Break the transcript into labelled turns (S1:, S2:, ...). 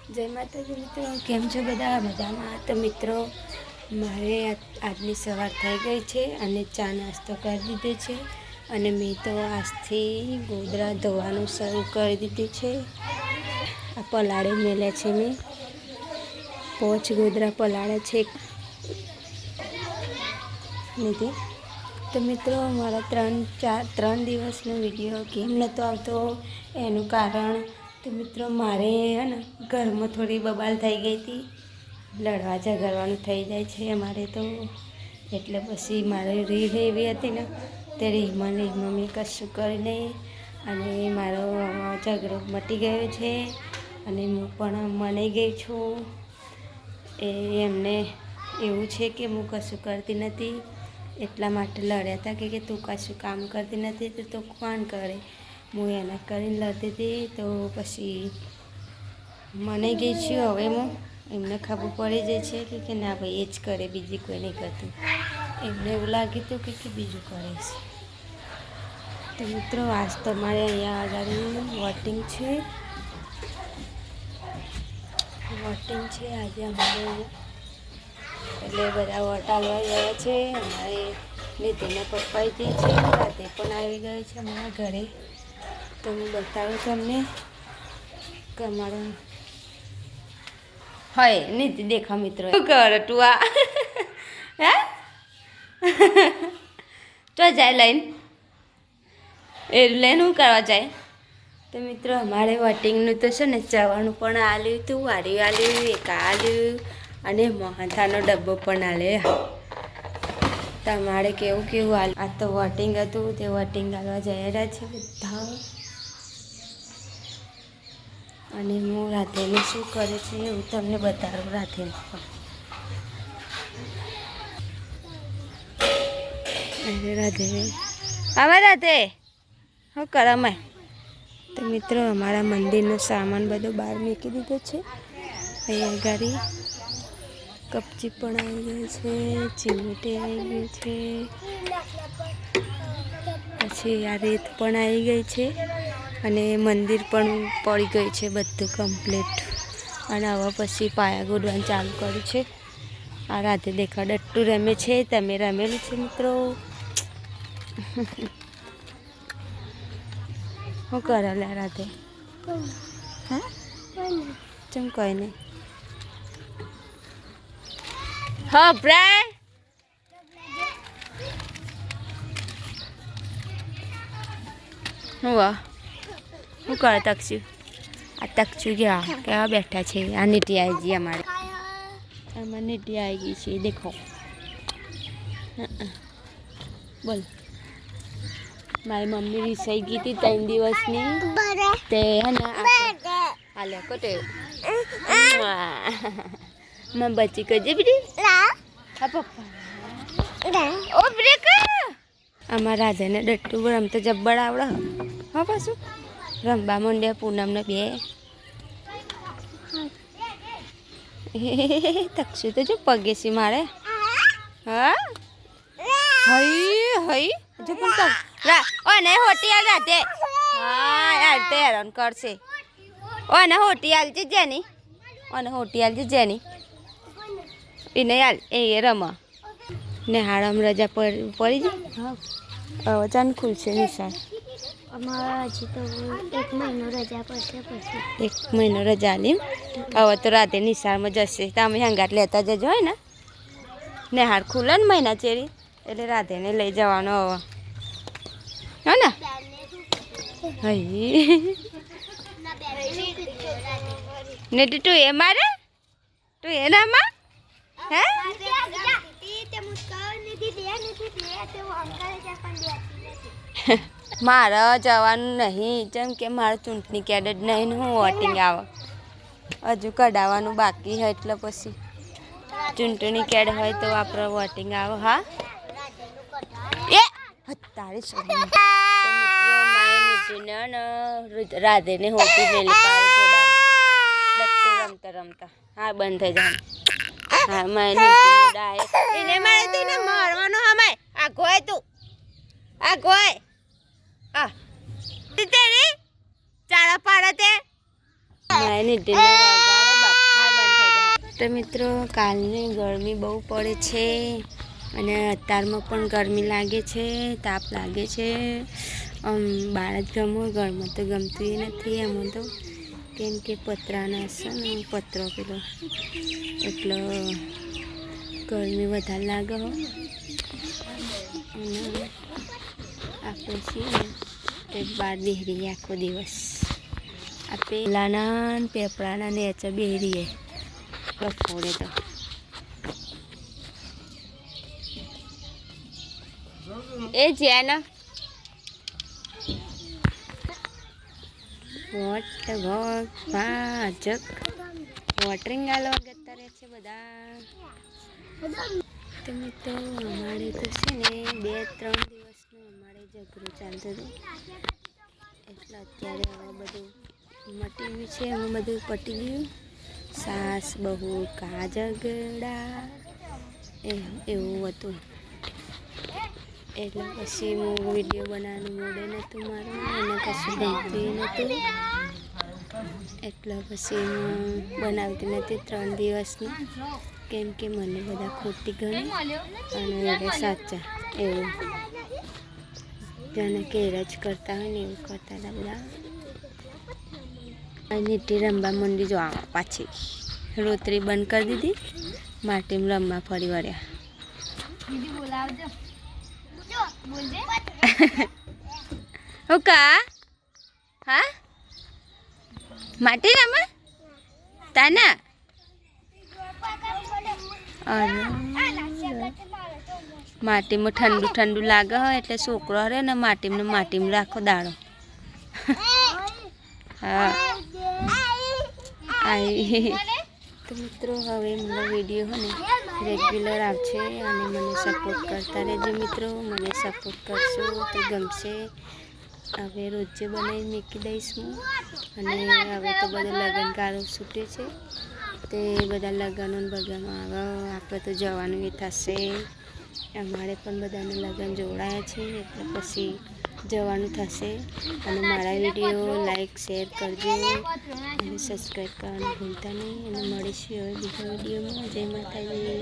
S1: જય માતાજી મિત્રો, કેમ છો બધા? મજામાં? તો મિત્રો મારે આજની સવાર થઈ ગઈ છે અને ચા નાસ્તો કરી દીધો છે અને મેં તો આજથી ગોદરા ધોવાનું શરૂ કરી દીધું છે. આ પલાળે મેલ્યા છે, મેં 5 ગોદરા પલાળ્યા છે નીતિ. તો મિત્રો મારા 3 દિવસનો વિડીયો કેમ નહોતો આવતો એનું કારણ તો મિત્રો મારે હે ને ઘરમાં થોડી બબાલ થઈ ગઈ હતી, લડવા ઝઘડવાનું થઈ જાય છે અમારે તો, એટલે પછી મારે રીહ એવી હતી ને તે રીહમાં મેં કશું કરી નહીં અને મારો ઝઘડો મટી ગયો છે અને હું પણ મનાઈ ગઈ છું. એમને એવું છે કે હું કશું કરતી નથી એટલા માટે લડ્યા હતા કે તું કશું કામ કરતી નથી તો કોણ કરે. હું એના કરીને લડતી હતી તો પછી મને ગઈ છું. હવે હું એમને ખબર પડી જાય છે કે ના ભાઈ એ જ કરે, બીજી કોઈ નહીં કરતું. એમને એવું લાગ્યું હતું કે બીજું કરે છે. તો મિત્રો આજ તો મારે અહીંયા આગળ વોટિંગ છે આજે અમારે, એટલે બધા વોટ આવવા ગયા છે. અમારે નીતિના પપ્પા જે છે રાતે પણ આવી ગયો છે અમારા ઘરે. તો હું બતાવું તમને કે અમારો હોય નીતિ દેખા મિત્રો શું કર તું આ હે તો જાય લઈને એ લઈને શું કરવા જાય. તો મિત્રો અમારે વોટિંગનું તો છે ને ચવાનું પણ આલ્યું હતું, વાર્યું આલ્યું, એક આલ્યું અને મોહનથાળનો ડબ્બો પણ આલ્યો. તમારે કેવું હાલ. આ તો વોટિંગ હતું, તે વોટિંગ આલવા જઈ રહ્યા છે બધા. અને હું રાધેને શું કરે છે એવું તમને બતાવું. રાધેને રાધે હવે રાધે શું કરે અમે. તો મિત્રો અમારા મંદિરનો સામાન બધો બહાર મૂકી દીધો છે. અહીંયા ગાડી કપચી પણ આવી ગઈ છે, ચીમટી આવી ગઈ છે, પછી આ રેત પણ આવી ગઈ છે અને મંદિર પણ પડી ગઈ છે બધું કમ્પ્લીટ. અને હવે પછી પાયા ગોડવાનું ચાલુ કર્યું છે. આ રાધે દેખા ડટ્ટુ રમે છે. તમે રમેલું છે મિત્રો? શું કરે લે રાધે? હા ચમ કઈ નહીં. હા બ્રાય શું કરે તક્ષુ? આ તક્ષુ ગયા કેવા બેઠા છે. આ નીટી આવી ગઈ અમારે, આમાં નીટી આવી ગઈ છે દેખો. બોલ મારી મમ્મી રીસાઈ ગઈ હતી 3 દિવસની તે હે ને હાલે કોટે માં બચી કજે બી હા પપ્પા ઓ બ્રેક. આમાં રાધાને ડટ્ટુ રમતો જબ્બર આવડે. હા પાછું રમવા માંડ્યા પૂનમને બે. તક્ષુ તો જો પગે છે મારે. હા હઈ હઈ જો પણ ઓ ને હોટી હાલ રાતે. હા યાર તે હેરાન કરશે. ઓ ને હોટી હાલ છે જેની, અને હોટી હાલ છે જેની એને હાલ એ રમા ને હાડમ રજા પડી જાય. હવે ચાન ખુલશે નિશાળ.
S2: અમારા હજી તો 1 મહિનો રજા પડશે. પછી
S1: 1 મહિનો રજા લે. હવે તો રાતે નિશાળમાં જશે. તમે હંગાટ લેતા જજો હોય ને. નેહાળ ખુલે ને મહિના ચેરી એટલે રાધેને લઈ જવાનો હવે હો ને. હઈ ને તું એ મારે તું એનામાં હે મારે જવાનું નહીં જેમ કે મારે ચૂંટણી કેડ જ નહીં. હું વોટિંગ આવે હજુ કઢાવવાનું બાકી હોય એટલે પછી ચૂંટણી કેડ હોય તો આપણે વોટિંગ આવે. હા એ તારી રાધેને હોતી મેલી રમતા રમતા હા બંધ થઈ જાય. હા મારે એને મારે તું ને મારવાનું. હા માય આ ગોય તું આ ગોય આ તેરી ચારા પાડે તે મારે નીતિને તો મિત્રો કાલની ગરમી બહુ પડે છે અને અત્યારમાં પણ ગરમી લાગે છે, તાપ લાગે છે. બહાર જ ગમો, ઘરમાં તો ગમતું નથી આમાં તો, કેમ કે પતરાના હશે ને પતરો પેલો એટલે ગરમી વધારે લાગે હો. અને આપણે છીએ ને તે બહાર બેહરીએ આખો દિવસ. આ પેલાના પેપડાના નેચે બેહરીએ બપોરે તો. એ જ્યાના ભાજક વોટરિંગ આલવા જતા રહે છે બધા. તો મિત્રો અમારે તો છે ને 2-3 દિવસનો અમારે ઝઘડો ચાલતો હતો, એટલે અત્યારે હવે બધું મટી ગયું છે, હવે બધું પટી ગયું. સાસ બહુ કા ઝઘડા એવું હતું. એટલે પછી હું વિડીયો બનાવવાનું મોડે નહોતું મારું, અને કશું ગમતું નહોતું, એટલે પછી હું બનાવતી નથી 3 દિવસનું, કેમ કે મને બધા ખોટી ગણે અને એટલે સાચા એવું જેને કેર જ કરતા હોય ને એવું કરતા હતા બધા. નીટી રમવા મંડી જો આવા પાછી રોતરી બંધ કરી દીધી, માટીમાં રમવા ફરી વળ્યા. ઓકા હા માટી રમવા તાના માટીમાં ઠંડુ ઠંડુ લાગે હોય એટલે છોકરો રહે ને માટીમાં રાખો દાડો. હા તો મિત્રો હવે મારો વિડીયો હોય ને રેગ્યુલર આવશે અને મને સપોર્ટ કરતા રહેજો મિત્રો. મને સપોર્ટ કરશો તો ગમશે. હવે રોજે બનાવી મૂકી દઈશ હું. અને હવે તો બધા લગ્નકારો છૂટે છે, તે બધા લગ્નો બધામાં હવે આપણે તો જવાનું એ થશે. અમારે પણ બધાને લગ્ન જોડાયા છે, એટલે પછી જવાનું થશે. અને મારા વિડીયો લાઈક શેર કરજો અને સબસ્ક્રાઈબ કરવાનું ભૂલતા નહીં. અને મળીશું હવે બીજા વિડીયોમાં. જય માતાજી.